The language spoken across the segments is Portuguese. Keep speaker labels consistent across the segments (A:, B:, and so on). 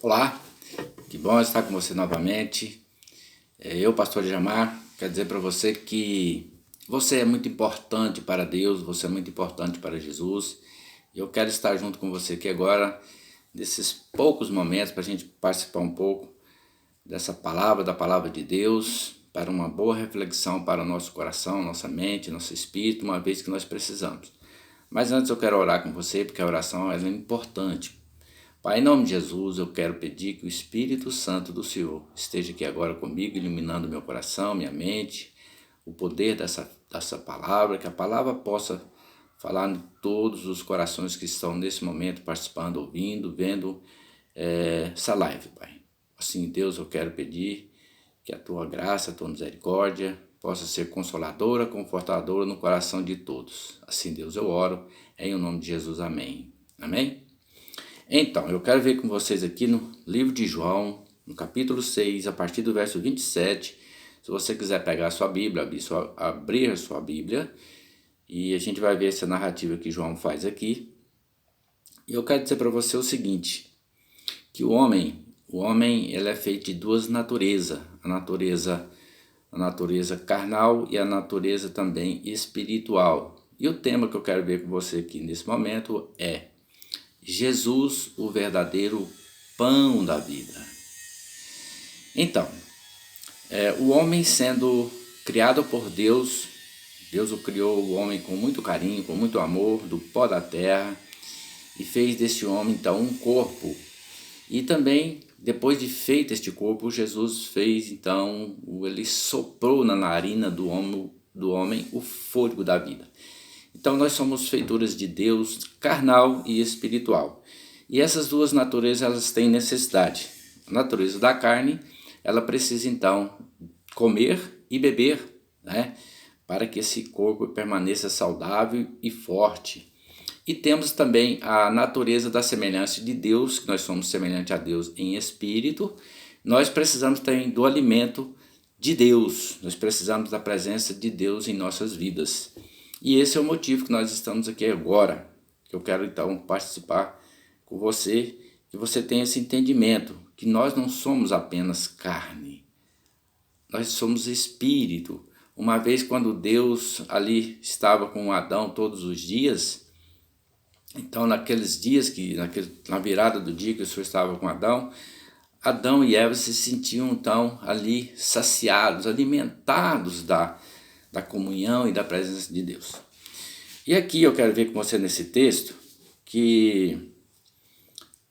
A: Olá, que bom estar com você novamente. Eu, Pastor Jamar, quero dizer para você que você é muito importante para Deus, você é muito importante para Jesus. E eu quero estar junto com você aqui agora, nesses poucos momentos, para a gente participar um pouco dessa palavra, da palavra de Deus, para uma boa reflexão para o nosso coração, nossa mente, nosso espírito, uma vez que nós precisamos. Mas antes eu quero orar com você, porque a oração é importante. Pai, em nome de Jesus, eu quero pedir que o Espírito Santo do Senhor esteja aqui agora comigo, iluminando meu coração, minha mente, o poder dessa palavra, que a palavra possa falar em todos os corações que estão nesse momento participando, ouvindo, vendo essa live, Pai. Assim, Deus, eu quero pedir que a Tua graça, a Tua misericórdia possa ser consoladora, confortadora no coração de todos. Assim, Deus, eu oro, em nome de Jesus, amém. Amém? Então, eu quero ver com vocês aqui no livro de João, no capítulo 6, a partir do verso 27. Se você quiser pegar a sua Bíblia, abrir a sua Bíblia, e a gente vai ver essa narrativa que João faz aqui. E eu quero dizer para você o seguinte, que o homem ele é feito de duas naturezas, a natureza carnal e a natureza também espiritual. E o tema que eu quero ver com você aqui nesse momento é Jesus, o verdadeiro pão da vida. Então, o homem sendo criado por Deus, Deus o criou o homem com muito carinho, com muito amor, do pó da terra, e fez desse homem então um corpo. E também, depois de feito este corpo, Jesus fez então, ele soprou na narina do homem o fôlego da vida. Então nós somos feituras de Deus carnal e espiritual. E essas duas naturezas elas têm necessidade. A natureza da carne, ela precisa então comer e beber, né, para que esse corpo permaneça saudável e forte. E temos também a natureza da semelhança de Deus, que nós somos semelhantes a Deus em espírito. Nós precisamos também do alimento de Deus, nós precisamos da presença de Deus em nossas vidas. E esse é o motivo que nós estamos aqui agora, que eu quero então participar com você, que você tenha esse entendimento, que nós não somos apenas carne, nós somos espírito. Uma vez quando Deus ali estava com Adão todos os dias, então naqueles dias, na virada do dia que o Senhor estava com Adão e Eva se sentiam então ali saciados, alimentados da comunhão e da presença de Deus. E aqui eu quero ver com você nesse texto que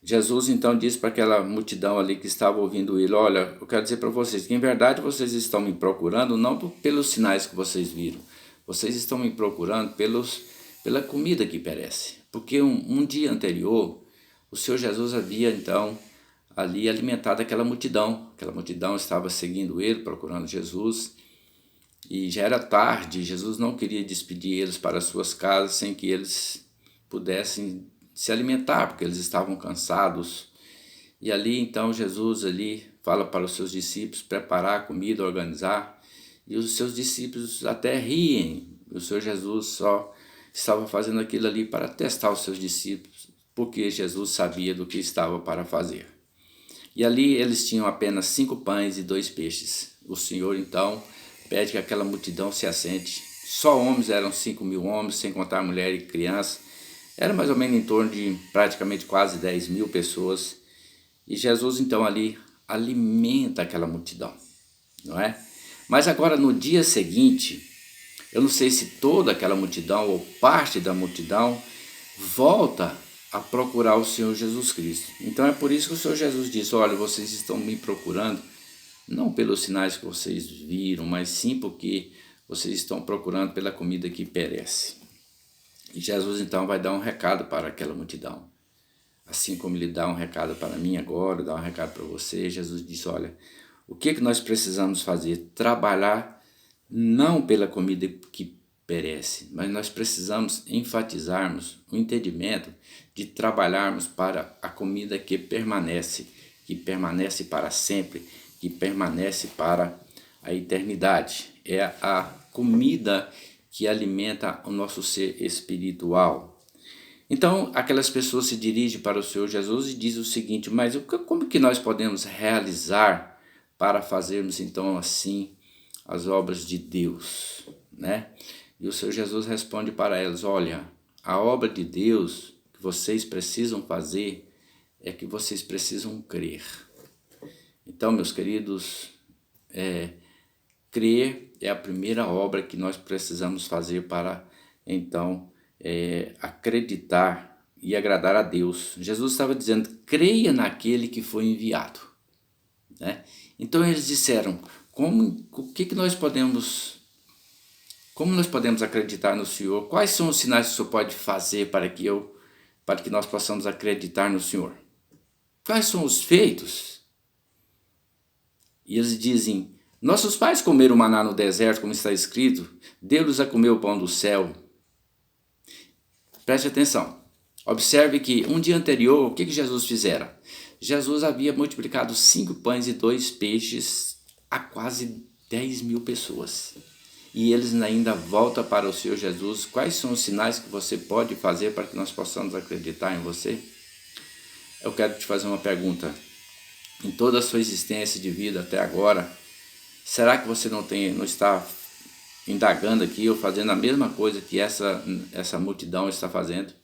A: Jesus então disse para aquela multidão ali que estava ouvindo ele, olha, eu quero dizer para vocês que em verdade vocês estão me procurando não pelos sinais que vocês viram, vocês estão me procurando pela comida que perece. Porque um dia anterior, o Senhor Jesus havia então ali alimentado aquela multidão estava seguindo ele, procurando Jesus, e já era tarde, Jesus não queria despedir eles para suas casas sem que eles pudessem se alimentar, porque eles estavam cansados. E ali então Jesus ali fala para os seus discípulos preparar a comida, organizar, e os seus discípulos até riem. O Senhor Jesus só estava fazendo aquilo ali para testar os seus discípulos, porque Jesus sabia do que estava para fazer. E ali eles tinham apenas 5 pães e 2 peixes. O Senhor então pede que aquela multidão se assente. Só homens, eram 5.000 homens, sem contar mulher e criança. Era mais ou menos em torno de praticamente quase 10.000 pessoas. E Jesus então ali alimenta aquela multidão, não é? Mas agora no dia seguinte, eu não sei se toda aquela multidão ou parte da multidão volta a procurar o Senhor Jesus Cristo. Então é por isso que o Senhor Jesus disse, olha, vocês estão me procurando não pelos sinais que vocês viram, mas sim porque vocês estão procurando pela comida que perece. E Jesus então vai dar um recado para aquela multidão. Assim como ele dá um recado para mim agora, dá um recado para você, Jesus disse, olha, o que nós precisamos fazer? Trabalhar não pela comida que perece, mas nós precisamos enfatizarmos o entendimento de trabalharmos para a comida que permanece para sempre, que permanece para a eternidade. É a comida que alimenta o nosso ser espiritual. Então, aquelas pessoas se dirigem para o Senhor Jesus e dizem o seguinte: mas como que nós podemos realizar para fazermos então assim as obras de Deus, né? E o Senhor Jesus responde para elas: olha, a obra de Deus que vocês precisam fazer é que vocês precisam crer. Então, meus queridos, crer é a primeira obra que nós precisamos fazer para então acreditar e agradar a Deus. Jesus estava dizendo: creia naquele que foi enviado, né? Então eles disseram: como nós podemos acreditar no Senhor? Quais são os sinais que o Senhor pode fazer para que nós possamos acreditar no Senhor? Quais são os feitos? E eles dizem: nossos pais comeram maná no deserto, como está escrito, deu-lhes a comer o pão do céu. Preste atenção, observe que um dia anterior, o que Jesus fizera? Jesus havia multiplicado 5 pães e 2 peixes a quase 10.000 pessoas. E eles ainda voltam para o Senhor Jesus: quais são os sinais que você pode fazer para que nós possamos acreditar em você? Eu quero te fazer uma pergunta. Em toda a sua existência de vida até agora, será que você não está indagando aqui ou fazendo a mesma coisa que essa multidão está fazendo?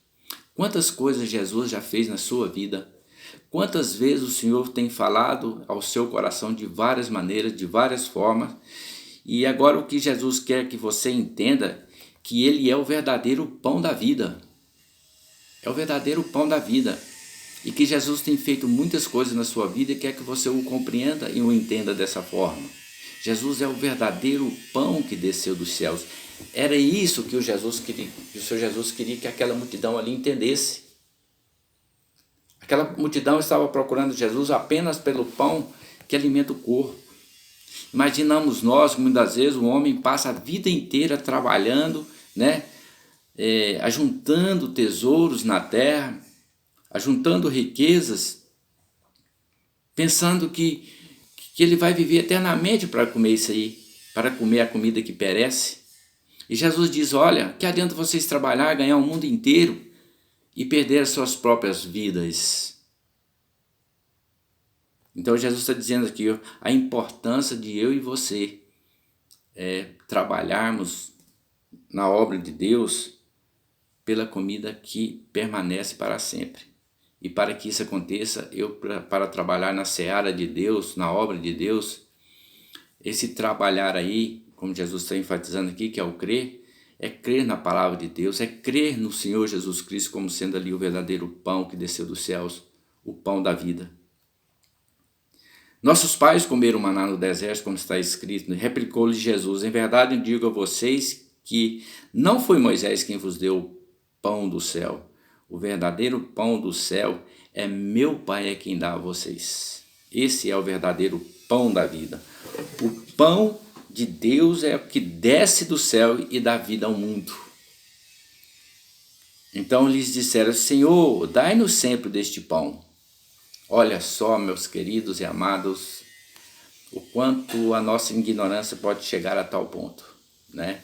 A: Quantas coisas Jesus já fez na sua vida? Quantas vezes o Senhor tem falado ao seu coração de várias maneiras, de várias formas? E agora o que Jesus quer que você entenda, que Ele é o verdadeiro pão da vida. É o verdadeiro pão da vida. E que Jesus tem feito muitas coisas na sua vida e quer que você o compreenda e o entenda dessa forma. Jesus é o verdadeiro pão que desceu dos céus. Era isso que o Senhor Jesus queria que aquela multidão ali entendesse. Aquela multidão estava procurando Jesus apenas pelo pão que alimenta o corpo. Imaginamos nós, muitas vezes, o homem passa a vida inteira trabalhando, né? Ajuntando tesouros na terra, ajuntando riquezas, pensando que ele vai viver eternamente para comer isso aí, para comer a comida que perece. E Jesus diz: olha, que adianta vocês trabalhar, ganhar o mundo inteiro e perder as suas próprias vidas? Então Jesus está dizendo aqui a importância de eu e você trabalharmos na obra de Deus pela comida que permanece para sempre. E para que isso aconteça, para trabalhar na seara de Deus, na obra de Deus, esse trabalhar aí, como Jesus está enfatizando aqui, que é o crer, é crer na palavra de Deus, é crer no Senhor Jesus Cristo como sendo ali o verdadeiro pão que desceu dos céus, o pão da vida. Nossos pais comeram maná no deserto, como está escrito. Replicou-lhe Jesus: em verdade eu digo a vocês que não foi Moisés quem vos deu o pão do céu. O verdadeiro pão do céu é meu Pai, é quem dá a vocês. Esse é o verdadeiro pão da vida. O pão de Deus é o que desce do céu e dá vida ao mundo. Então lhes disseram: Senhor, dai-nos sempre deste pão. Olha só, meus queridos e amados, o quanto a nossa ignorância pode chegar a tal ponto, né?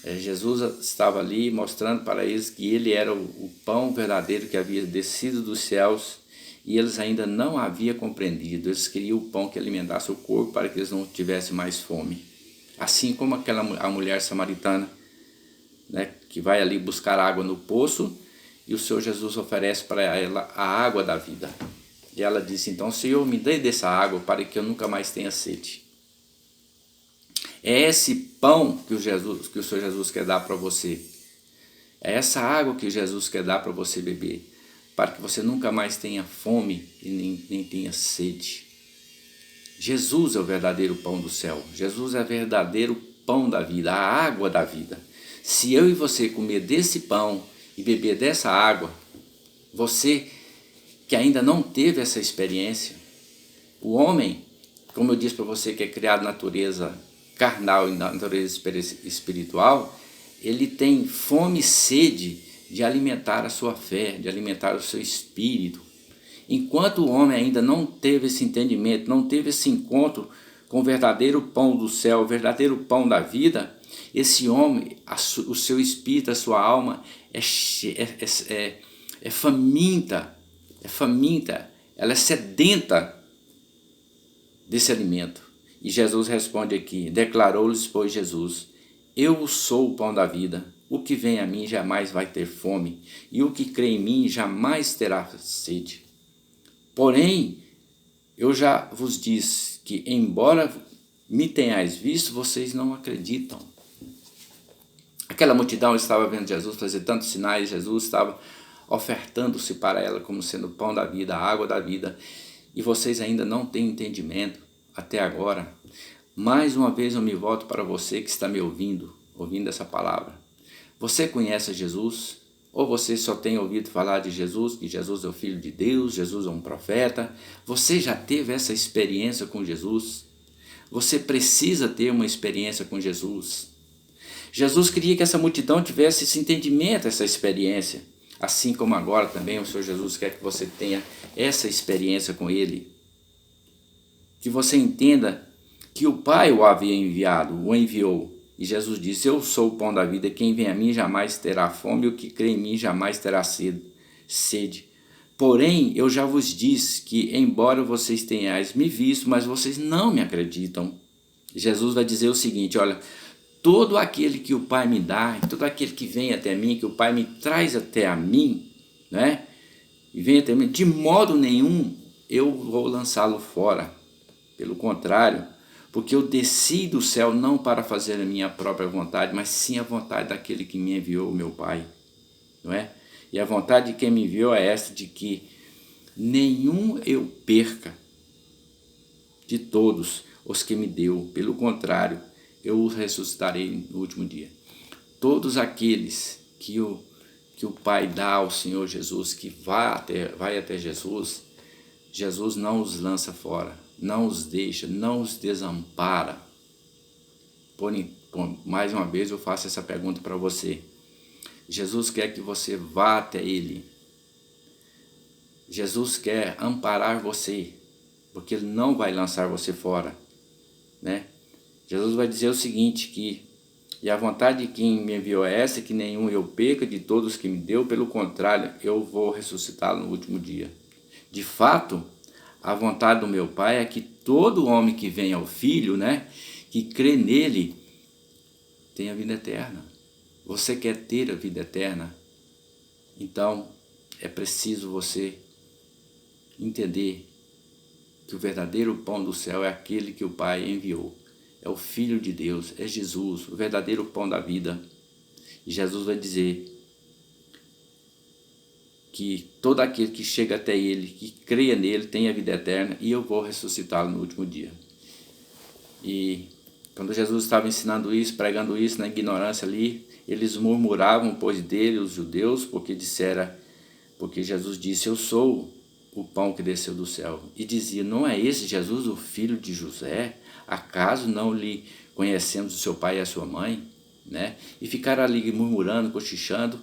A: Jesus estava ali mostrando para eles que ele era o pão verdadeiro que havia descido dos céus e eles ainda não haviam compreendido. Eles queriam o pão que alimentasse o corpo para que eles não tivessem mais fome. Assim como a mulher samaritana, né, que vai ali buscar água no poço e o Senhor Jesus oferece para ela a água da vida. E ela disse então: Senhor, me dê dessa água para que eu nunca mais tenha sede. É esse pão que o Senhor Jesus quer dar para você. É essa água que Jesus quer dar para você beber, para que você nunca mais tenha fome e nem tenha sede. Jesus é o verdadeiro pão do céu. Jesus é o verdadeiro pão da vida, a água da vida. Se eu e você comer desse pão e beber dessa água, você que ainda não teve essa experiência, o homem, como eu disse para você, que é criado na natureza carnal e na natureza espiritual, ele tem fome e sede de alimentar a sua fé, de alimentar o seu espírito. Enquanto o homem ainda não teve esse entendimento, não teve esse encontro com o verdadeiro pão do céu, o verdadeiro pão da vida, esse homem, o seu espírito, a sua alma é faminta, ela é sedenta desse alimento. E Jesus responde aqui, declarou-lhes, pois, Jesus: eu sou o pão da vida, o que vem a mim jamais vai ter fome, e o que crê em mim jamais terá sede. Porém, eu já vos disse que, embora me tenhais visto, vocês não acreditam. Aquela multidão estava vendo Jesus fazer tantos sinais, Jesus estava ofertando-se para ela como sendo o pão da vida, a água da vida, e vocês ainda não têm entendimento até agora. Mais uma vez eu me volto para você que está me ouvindo essa palavra. Você conhece Jesus? Ou você só tem ouvido falar de Jesus, que Jesus é o Filho de Deus, Jesus é um profeta? Você já teve essa experiência com Jesus? Você precisa ter uma experiência com Jesus. Jesus queria que essa multidão tivesse esse entendimento, essa experiência. Assim como agora também o Senhor Jesus quer que você tenha essa experiência com Ele. Que você entenda que o Pai o havia enviado, o enviou. E Jesus disse: eu sou o pão da vida, quem vem a mim jamais terá fome, e o que crê em mim jamais terá sede. Porém, eu já vos disse que, embora vocês tenhais me visto, mas vocês não me acreditam. Jesus vai dizer o seguinte: olha, todo aquele que o Pai me dá, todo aquele que vem até mim, que o Pai me traz até a mim, né? E vem até mim, de modo nenhum eu vou lançá-lo fora. Pelo contrário, porque eu desci do céu não para fazer a minha própria vontade, mas sim a vontade daquele que me enviou, o meu Pai, não é? E a vontade de quem me enviou é esta, de que nenhum eu perca de todos os que me deu, pelo contrário, eu os ressuscitarei no último dia. Todos aqueles que o Pai dá ao Senhor Jesus, que vai até Jesus, Jesus não os lança fora, não os deixa, não os desampara. Mais uma vez eu faço essa pergunta para você. Jesus quer que você vá até Ele. Jesus quer amparar você, porque Ele não vai lançar você fora, né? Jesus vai dizer o seguinte, e a vontade de quem me enviou é essa, que nenhum eu perca de todos que me deu, pelo contrário, eu vou ressuscitá-lo no último dia. De fato, a vontade do meu Pai é que todo homem que vem ao Filho, né, que crê nele, tenha vida eterna. Você quer ter a vida eterna? Então, é preciso você entender que o verdadeiro pão do céu é aquele que o Pai enviou. É o Filho de Deus, é Jesus, o verdadeiro pão da vida. E Jesus vai dizer que todo aquele que chega até Ele, que creia nele, tem a vida eterna, e eu vou ressuscitá-lo no último dia. E quando Jesus estava ensinando isso, pregando isso na ignorância ali, eles murmuravam, pois, dele, os judeus, porque Jesus disse: eu sou o pão que desceu do céu. E dizia: não é esse Jesus o filho de José? Acaso não lhe conhecemos o seu pai e a sua mãe? Né? E ficaram ali murmurando, cochichando.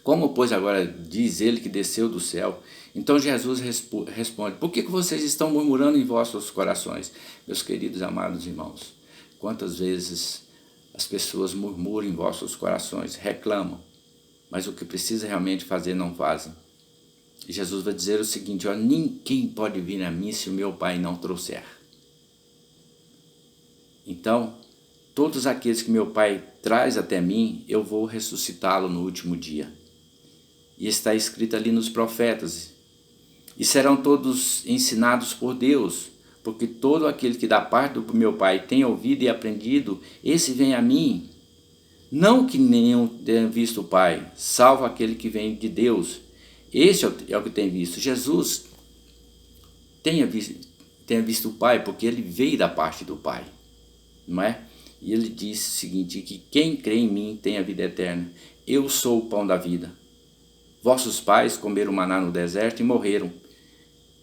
A: Como, pois, agora diz ele que desceu do céu? Então Jesus responde: por que vocês estão murmurando em vossos corações? Meus queridos amados irmãos, quantas vezes as pessoas murmuram em vossos corações, reclamam, mas o que precisa realmente fazer não fazem. E Jesus vai dizer o seguinte: olha, ninguém pode vir a mim se o meu Pai não trouxer. Então, todos aqueles que meu Pai traz até mim, eu vou ressuscitá-lo no último dia. E está escrito ali nos profetas: e serão todos ensinados por Deus, porque todo aquele que da parte do meu Pai tem ouvido e aprendido, esse vem a mim. Não que nenhum tenha visto o Pai, salvo aquele que vem de Deus. Esse é o que tem visto. Jesus tenha visto o Pai, porque ele veio da parte do Pai, não é? E ele disse o seguinte: que quem crê em mim tem a vida eterna. Eu sou o pão da vida. Vossos pais comeram maná no deserto e morreram.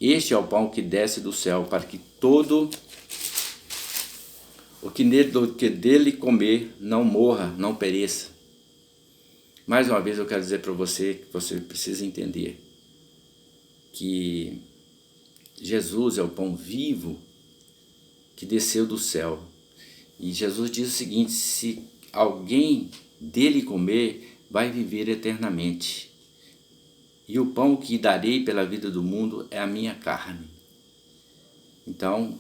A: Este é o pão que desce do céu, para que todo o que dele comer não morra, não pereça. Mais uma vez eu quero dizer para você que você precisa entender que Jesus é o pão vivo que desceu do céu. E Jesus diz o seguinte: se alguém dele comer, vai viver eternamente. E o pão que darei pela vida do mundo é a minha carne. Então,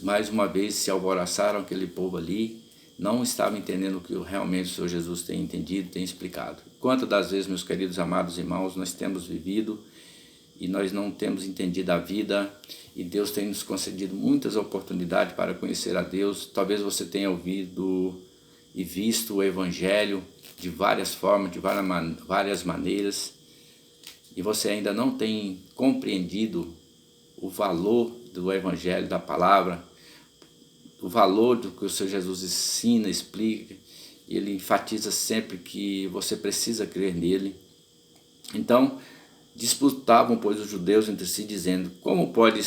A: mais uma vez se alvoroçaram aquele povo ali, não estavam entendendo o que realmente o Senhor Jesus tem entendido, tem explicado. Quantas das vezes, meus queridos amados irmãos, nós temos vivido e nós não temos entendido a vida, e Deus tem nos concedido muitas oportunidades para conhecer a Deus. Talvez você tenha ouvido e visto o Evangelho de várias formas, de várias maneiras, e você ainda não tem compreendido o valor do Evangelho, da palavra, o valor do que o Senhor Jesus ensina, explica. Ele enfatiza sempre que você precisa crer nele. Então, disputavam, pois, os judeus entre si, dizendo: como pode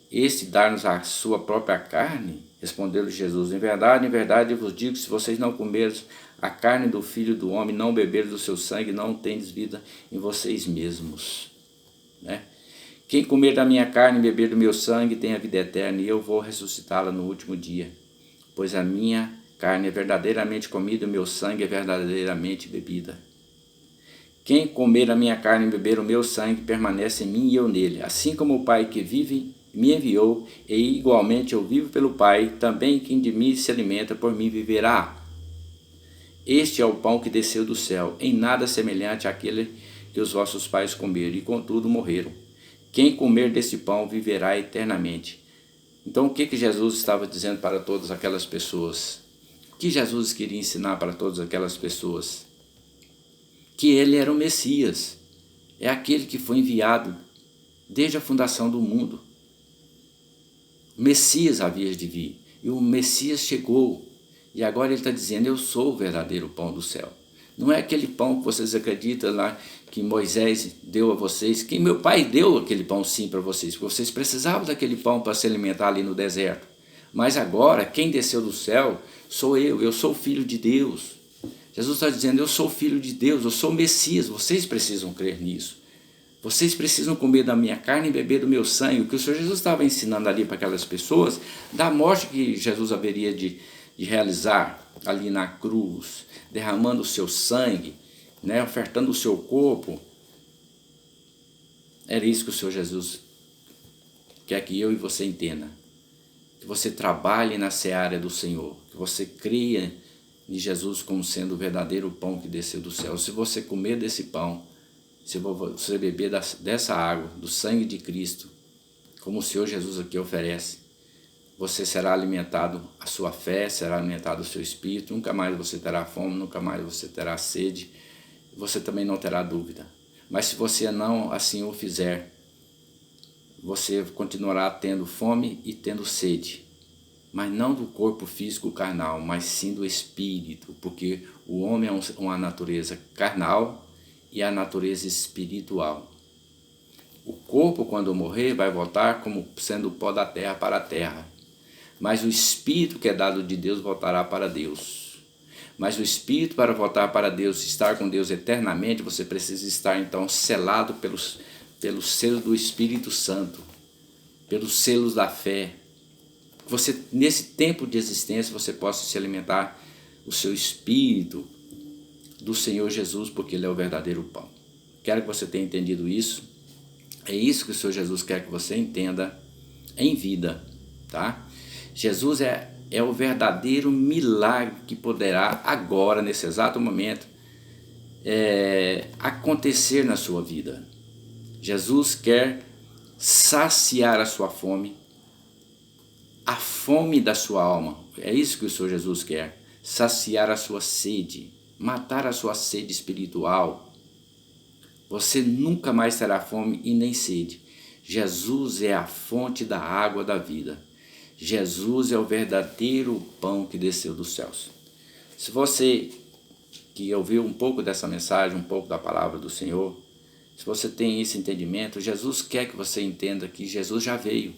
A: este dar-nos a sua própria carne? Respondeu-lhe Jesus: em verdade eu vos digo, se vocês não comerem a carne do Filho do Homem, não beberem do seu sangue, não tendes vida em vocês mesmos. Né? Quem comer da minha carne e beber do meu sangue tem a vida eterna, e eu vou ressuscitá-la no último dia. Pois a minha carne é verdadeiramente comida e o meu sangue é verdadeiramente bebida. Quem comer a minha carne e beber o meu sangue permanece em mim e eu nele. Assim como o Pai que vive me enviou, e igualmente eu vivo pelo Pai, também quem de mim se alimenta por mim viverá. Este é o pão que desceu do céu, em nada semelhante àquele que os vossos pais comeram, e contudo morreram. Quem comer desse pão viverá eternamente. Então o que Jesus estava dizendo para todas aquelas pessoas? O que Jesus queria ensinar para todas aquelas pessoas? Que ele era o Messias, é aquele que foi enviado desde a fundação do mundo. O Messias havia de vir, e o Messias chegou, e agora ele está dizendo: eu sou o verdadeiro pão do céu. Não é aquele pão que vocês acreditam lá que Moisés deu a vocês, que meu pai deu aquele pão sim para vocês, porque vocês precisavam daquele pão para se alimentar ali no deserto. Mas agora, quem desceu do céu sou eu sou o Filho de Deus. Jesus está dizendo: eu sou o Filho de Deus, eu sou o Messias, vocês precisam crer nisso. Vocês precisam comer da minha carne e beber do meu sangue. O que o Senhor Jesus estava ensinando ali para aquelas pessoas, da morte que Jesus haveria de realizar ali na cruz, derramando o seu sangue, né, ofertando o seu corpo. Era isso que o Senhor Jesus quer que eu e você entenda. Que você trabalhe na seara do Senhor, que você creia em Jesus como sendo o verdadeiro pão que desceu do céu. Se você comer desse pão, se você beber dessa água, do sangue de Cristo, como o Senhor Jesus aqui oferece, você será alimentado, a sua fé será alimentada, o seu espírito, nunca mais você terá fome, nunca mais você terá sede, você também não terá dúvida. Mas se você não assim o fizer, você continuará tendo fome e tendo sede, mas não do corpo físico carnal, mas sim do espírito, porque o homem é uma natureza carnal e a natureza espiritual. O corpo, quando morrer, vai voltar como sendo o pó da terra para a terra. Mas o espírito que é dado de Deus voltará para Deus. Mas o espírito, para voltar para Deus, estar com Deus eternamente, você precisa estar então selado pelos selos do Espírito Santo, pelos selos da fé. Você, nesse tempo de existência, você possa se alimentar o seu espírito do Senhor Jesus, porque Ele é o verdadeiro pão. Quero que você tenha entendido isso. É isso que o Senhor Jesus quer que você entenda em vida, tá? Jesus é o verdadeiro milagre que poderá agora, nesse exato momento, acontecer na sua vida. Jesus quer saciar a sua fome, a fome da sua alma. É isso que o Senhor Jesus quer. Saciar a sua sede, matar a sua sede espiritual. Você nunca mais terá fome e nem sede. Jesus é a fonte da água da vida. Jesus é o verdadeiro pão que desceu dos céus. Se você que ouviu um pouco dessa mensagem, um pouco da palavra do Senhor, se você tem esse entendimento, Jesus quer que você entenda que Jesus já veio.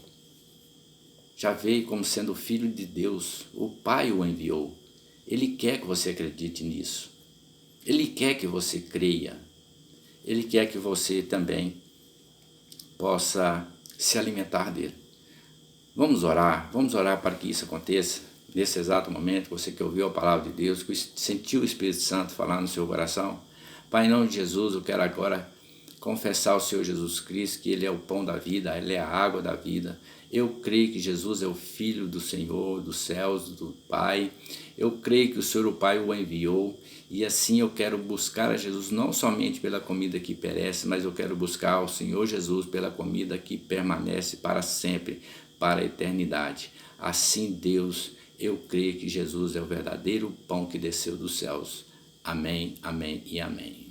A: Já veio como sendo o Filho de Deus. O Pai o enviou. Ele quer que você acredite nisso. Ele quer que você creia. Ele quer que você também possa se alimentar dele. Vamos orar para que isso aconteça. nesse exato momento, você que ouviu a palavra de Deus, que sentiu o Espírito Santo falar no seu coração. Pai, em nome de Jesus, eu quero agora confessar ao Senhor Jesus Cristo que Ele é o pão da vida, Ele é a água da vida. Eu creio que Jesus é o Filho do Senhor, dos céus, do Pai. Eu creio que o Senhor, o Pai, o enviou. E assim eu quero buscar a Jesus não somente pela comida que perece, mas eu quero buscar ao Senhor Jesus pela comida que permanece para sempre, para a eternidade. Assim, Deus, eu creio que Jesus é o verdadeiro pão que desceu dos céus. Amém, amém e amém.